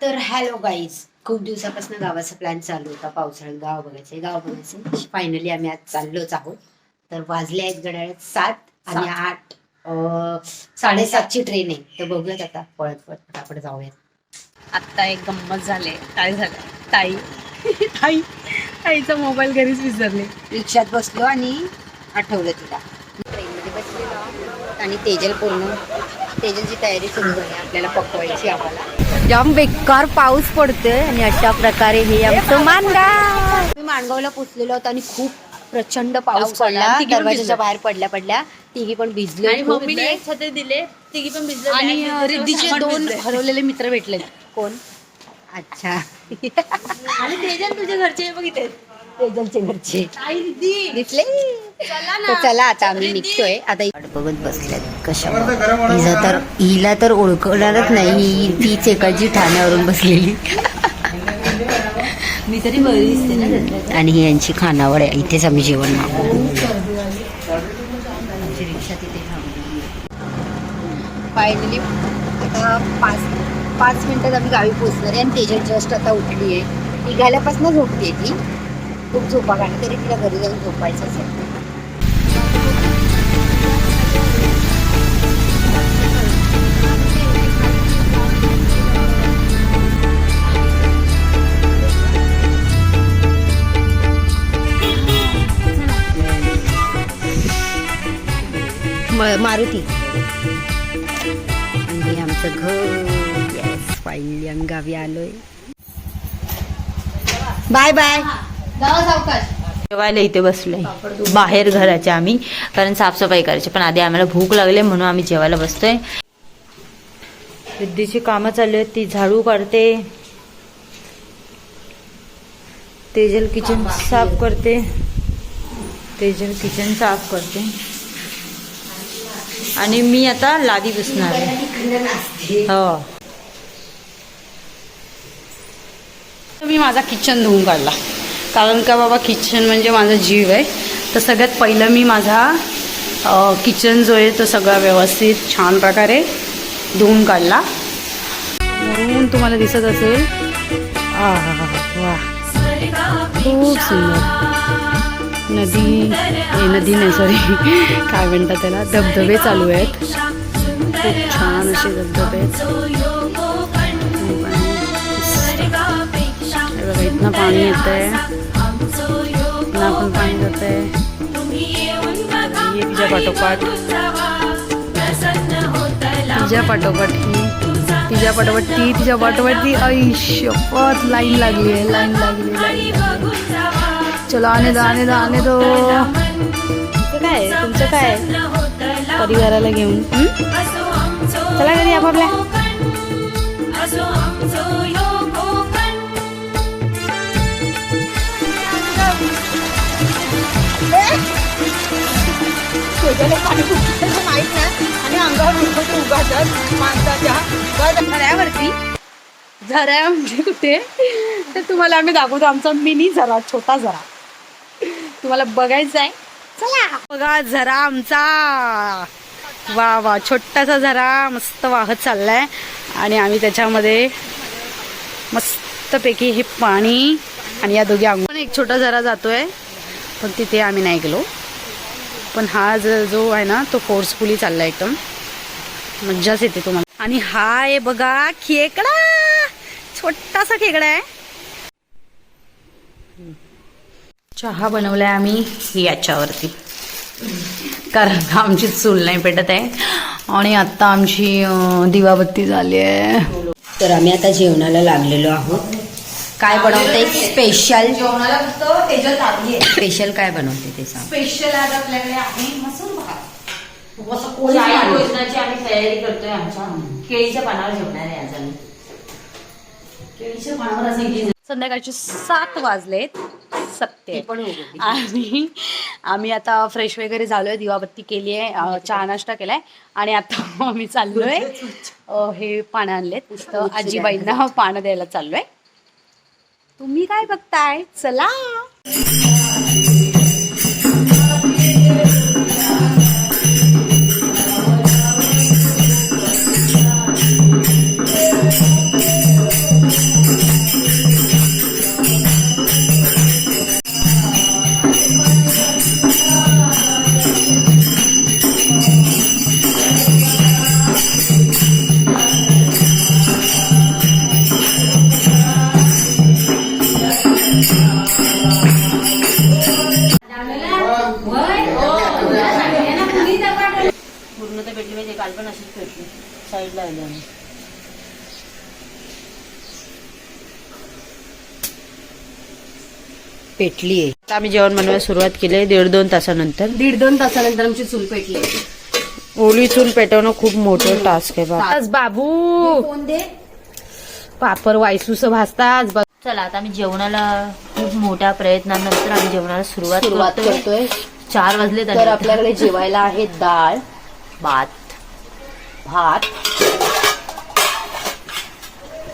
तर hello guys, खूप दिवसापासून गावाचा प्लॅन चालू होता. पावसाळ्यात गाव बघायचं. फायनली आम्ही आज चाललोच आहोत. तर वाजले आहेत घड्याळात 7 आणि 8 7:30ची ट्रेन आहे. तर बघूयात आता पळत फटाफट जाऊयात. आत्ता एक गंमत झाले. काय झालं ताईचा मोबाईल घरीच विसरले. रिक्षात बसलो आणि आठवलं तिला. ट्रेनमध्ये बसलेलो आणि तेजलची तयारी सुरू झाली. आपल्याला पकवायची. आम्हाला जाम बेकार पाऊस पडतोय आणि अशा प्रकारे हे आमचं माणगाव. मी माणगावला पोचलेलो होतो आणि खूप प्रचंड पाऊस पडला. दरवाजाच्या बाहेर पडल्या तिघी पण भिजले. आणि मम्मीने एक छत्री दिले, तिघी पण भिजले. आणि रिद्धीचे 2 हरवलेले मित्र भेटले. कोण? अच्छा. आणि तेजल तुझ्या घरचे बघितले, तेजलचे घरचे आई रिद्धी दिसले. तर चला आता आम्ही निघतोय. आता बघत बसल्यात कशा. हिला तर ओळखणारच नाही. तीच एकाची ठाण्यावरून बसलेली. मी तरी बरी दिसते ना. आणि ही यांची खानावळ आहे. इथेच आम्ही जेवण मागू. रिक्षा तिथे फायनली आता 5 मिनिटात आम्ही गावी पोहोचणार आहे. आणि तेजल जस्ट आता उठली आहे. निघाल्यापासून झोपते ती. खूप झोपा काढली तरी तिला घरी जाऊन झोपायचं असेल. मारुती आणि आमचं घर. येस, फायनली आम्ही गावी आलोय. Bye bye. जेवायला इथे बसलोय बाहेर घराचे आम्ही, कारण साफसफाई करायची. पण आधी आम्हाला भूक लागली म्हणून आम्ही जेवायला बसतोय. रिद्धीची कामं चालू आहेत. ती झाडू काढते, तेजल किचन साफ करते. आणि मी आता लादी पुसणार आहे. हो, मी माझा किचन धुवून काढला. कारण का बाबा, किचन म्हणजे माझा जीव आहे. तर सगळ्यात पहिलं मी माझा किचन जो आहे तो सगळा व्यवस्थित छान प्रकारे धुवून काढला. म्हणून तुम्हाला दिसत असेल. वा, खूप सुंदर. नदी नाही, सॉरी, काय म्हणतात त्याला, धबधबे चालू आहेत. खूप छान असे धबधबे आहेत. बघा, इथनं पाणी येत आहे, इथनं पण पाणी जात आहे. तिच्या पाठोपाठ ती शपथ लाईन लागली. चलो आने दो. तुमचं काय परिवाराला घेऊन चला घरी आपापल्या. आणि अंगावर झरा म्हणजे कुठे, तर तुम्हाला आम्ही दाखवतो आमचा मिनी झरा, छोटा झरा. तुम्हाला बघायचा आहे. चला बघा झरा आमचा. वा, छोटासा झरा मस्त वाहत चाललाय. आणि आम्ही त्याच्यामध्ये मस्तपैकी हे पाणी आणि या दोघी अंगण. एक छोटा झरा जातोय, पण तिथे आम्ही नाही गेलो. पण हा जो आहे ना, तो फोर्सफुली चाललाय. एकदम मज्जाच येते तुम्हाला. आणि हा आहे बघा खेकडा, छोटासा खेकडा आहे. चहा बनवलाय आम्ही याच्यावरती, कारण आमची चूल नाही पेटत आहे. आणि आता आमची दिवाबत्ती झाली आहे. तर आम्ही आता जेवणाला लागलेलो आहोत. काय बनवते स्पेशल? स्पेशल काय बनवते ते सांग. स्पेशल आज आपल्याकडे आहे मसूर भात. आम्ही तयारी करतोय. आमच्या केळीच्या पानावर जेवणार आहे आज आम्ही. केळीच्या पानावर असं. संध्याकाळचे 7 वाजलेत. सत्य. आणि आम्ही आता फ्रेश वगैरे झालोय, दिवाबत्ती केली आहे, चहा नाश्ता केलाय. आणि आता आम्ही चाललोय, हे पानं आणलेत, तर आजीबाईंना पानं द्यायला चाललोय. तुम्ही काय बघताय? चला. साईडला आलं. पेटली आहे. आता आम्ही जेवण बनवायला सुरुवात केली 1.5-2 तासानंतर. 1.5-2 तासानंतर आमची चूल पेटली. ओली चूल पेटवणं खूप मोठं टास्क आहे बाबू. फोन दे. पापर वायसूस भाजतात. चला आता आम्ही जेवणाला खूप मोठ्या प्रयत्नानंतर आम्ही जेवणाला सुरुवात करतोय. 4 वाजले. तर आपल्याकडे जेवायला आहे डाळ, भात,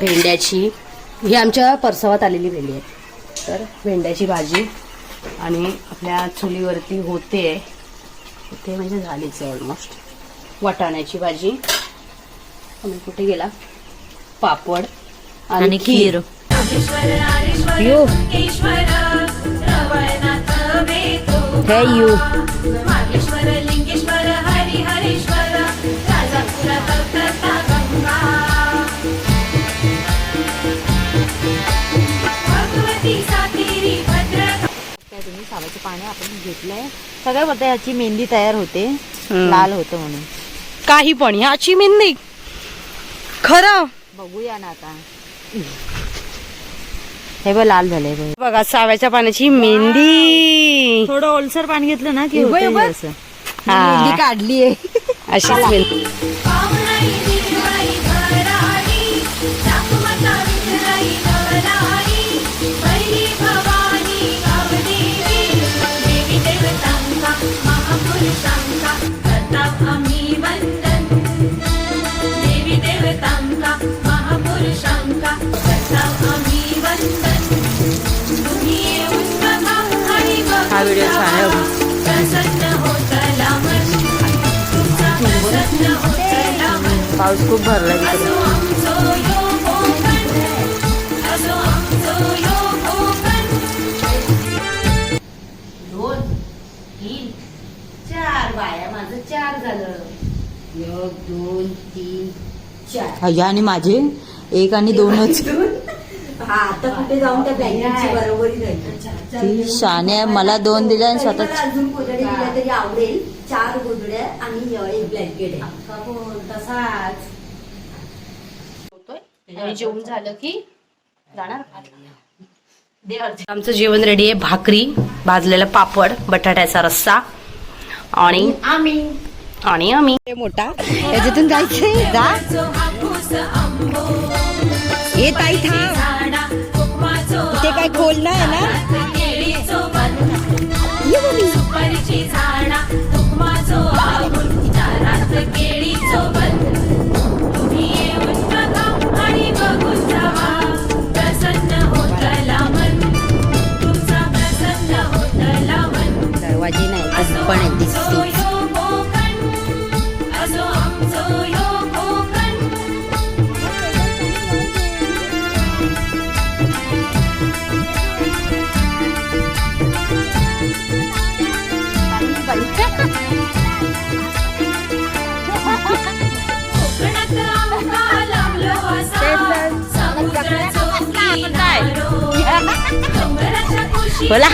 भेंड्याची, ही आमच्या परसवात आलेली भेंडी आहे. तर भेंड्याची भाजी आणि आपल्या चुलीवरती होते म्हणजे झालीच आहे ऑलमोस्ट. वाटाण्याची भाजी, आम्ही कुठे गेला, पापड आणि खीर. यू हे यू तुम्ही सावाचं पाणी आपण घेतलंय. सगळं बोलतं ह्याची मेहंदी तयार होते, लाल होतं म्हणून. काही पण ह्याची मेहंदी खरं बघूया ना आता. हे बघ लाल झालंय बघा साव्याच्या पाण्याची मेहंदी. थोडं ओलसर पाणी घेतलं ना की असं मेहंदी काढली आहे अशीच मेहंदी. हा व्हिडिओ छान आहे. पाऊस खूप भरला तिकडे. माझं 4 झालं. 1 2 3 4. ह्या आणि माझे 1 आणि 2च. हा आता कुठे जाऊन त्या ब्लँकेटची बरोबरी नाही. ती शाने मला 2 दिल्या आणि स्वतः अजून गोधड्या दिल्या तरी आवडेल. 4 गोधड्या आणि 1 ब्लँकेट आहे. तसाच आणि जेवण झालं की जाणार. आमचं जेवण रेडी आहे. भाकरी, भाजलेला पापड, बटाट्याचा रस्सा आणि आम्ही मोठा याच्यातून जायचंय. जा ये ताई थांब. ते काय खोल नाही ना. दरवाजे नाही पण दिसते. बोला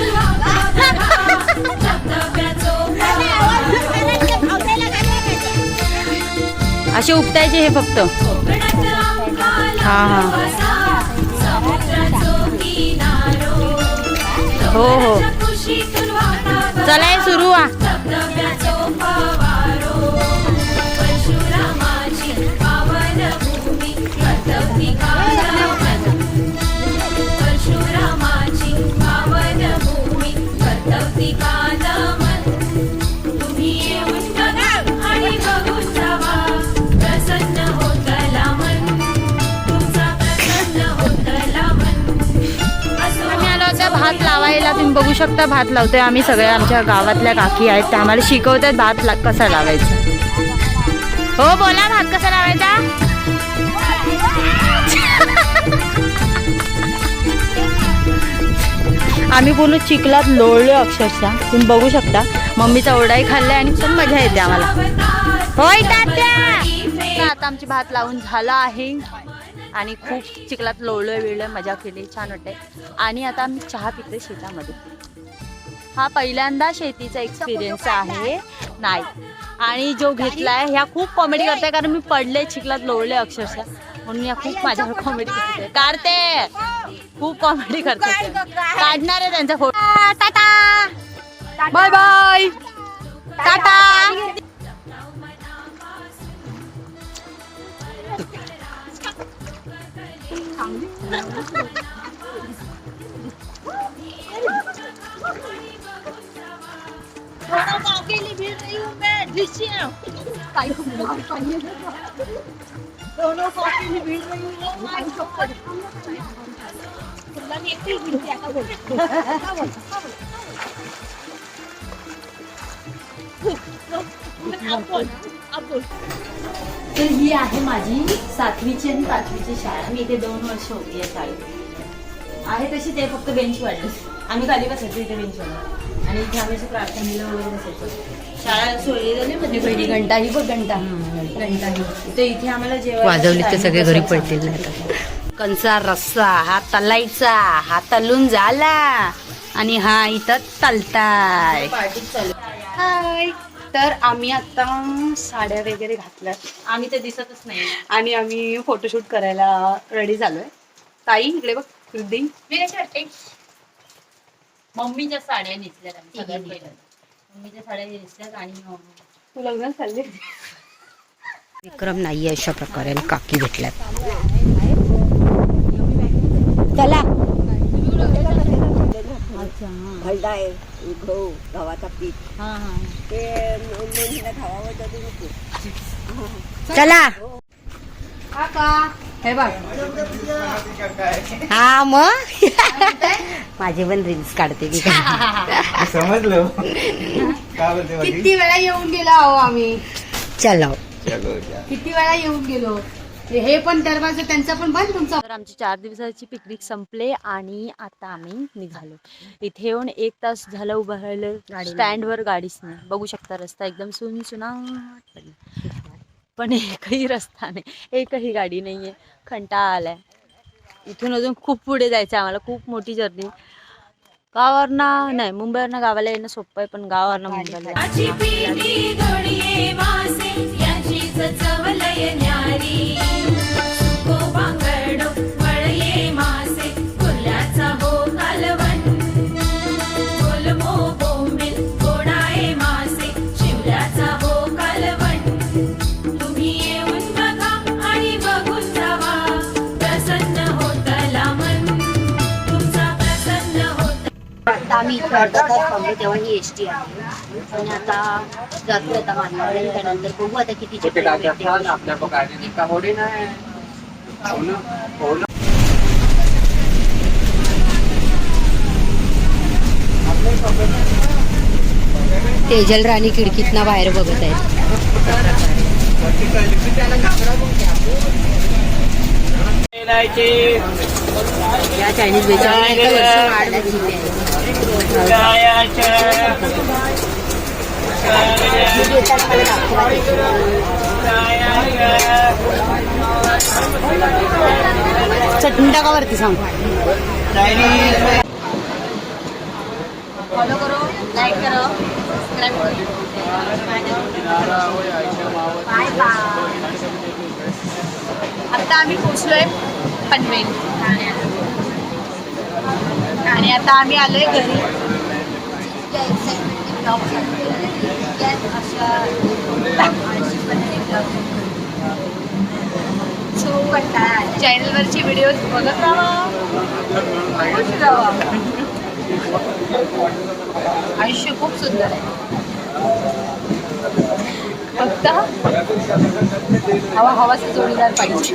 असे उपटायचे हे फक्त. हा हा हो हो चला सुरू. भात लावायला तुम्ही बघू शकता. भात लावतोय आम्ही. सगळ्या आमच्या गावातल्या काकी आहेत त्या आम्हाला शिकवतात भात कसा लावायचा. हो बोला भात कसा लावायचा. आम्ही पूर्ण चिखलात लोळलो अक्षरशः. तुम्ही बघू शकता. मम्मीचा ओरडाही खाल्लाय आणि पण मजा येते आम्हाला. होय तात्या. आता आमची भात लावून झाला आहे आणि खूप चिखलात लोळलोय बिळलोय, मजा केली, छान वाटते. आणि आता आम्ही चहा पितोय शेतामध्ये. हा पहिल्यांदा शेतीचा एक्सपिरियन्स आहे. नाही आणि जो घेतलाय ह्या खूप कॉमेडी करताय कारण मी पडले चिखलात लोळले अक्षरशः म्हणून या खूप माझ्यावर कॉमेडी करते काढते खूप कॉमेडी करते काढणार आहे त्यांचा photo ta-ta bye bye ta-ta तर ही आहे माझी 7वीची आणि 5वीची शाळा मी इथे 2 वर्ष होती या शाळेत आहे तशी ते फक्त बेंच वाढले आम्ही खाली बसायचो इथे बेंच वाढले आणि इथे आम्ही प्रार्थनेला वगैरे बसायचो शाळा सोडली झाली म्हणजे घडी घंटा ही बघ घंटा घंटा ही तर इथे आम्हाला जेव्हा वाजवली तर सगळे घरी पडतील कंचा रस्सा हा तलायचा हा तलून झाला आणि हा इथं तलताय हाय तर आम्ही आता साड्या वगैरे घातल्यात आम्ही ते दिसतच नाही आणि आम्ही फोटोशूट करायला रेडी झालोय ताई इकडे बघ रुद्धी मम्मीच्या साड्या नेसल्यात आम्ही सगळ्यात पहिल्या मम्मीच्या साड्या नेसल्यात आणि तू लग्न चालले विक्रम नाहीये अशा प्रकारे काकी भेटल्यात चला भरडा आहे गहू गव्हाचा पीठ ते मेहंदीला खावावं तर नको चला हे बघ हा मग माझे पण रील्स काढते मी समजलं काय बोलते माझी? किती वेळा येऊन गेलो आहो आम्ही चलो किती वेळा येऊन गेलो हे पण दरवाजा त्यांचा पण बंद तुमचा तर आमची 4 दिवसाची पिकनिक संपले आणि आता आम्ही निघालो इथे येऊन 1 तास झालं उभं राहिलं स्टँडवर गाडीच नाही बघू शकता रस्ता एकदम सुनसुनाट पडला पण एकही रस्ता नाही एकही गाडी नाहीये कंटाळा आलाय इथून अजून खूप पुढे जायचं आम्हाला खूप मोठी जर्नी गावावरनं नाही मुंबईवरनं गावाला येणं सोपं आहे पण गावावरनं मुंबईला आता आम्ही इथे अर्धा तास थांबलो तेव्हा ही एसटी आली आणि आता जातो आता मानवाला त्यानंतर बघू आता कितीचे ट्रेन भेटते. तेजल राणी खिडकीतना बाहेर बघत आहेत या चायनीज चटणी टाकावरती सांग फॉलो करो लाईक करो सबस्क्राईब करो बाय बाय आता आम्ही पोचलोय पनवेल आणि आता आम्ही आलोय घरी चॅनलवरची व्हिडिओ बघत राहा खुश राहा आयुष्य खूप सुंदर आहे फक्त हवाचा जोडीदार पाहिजे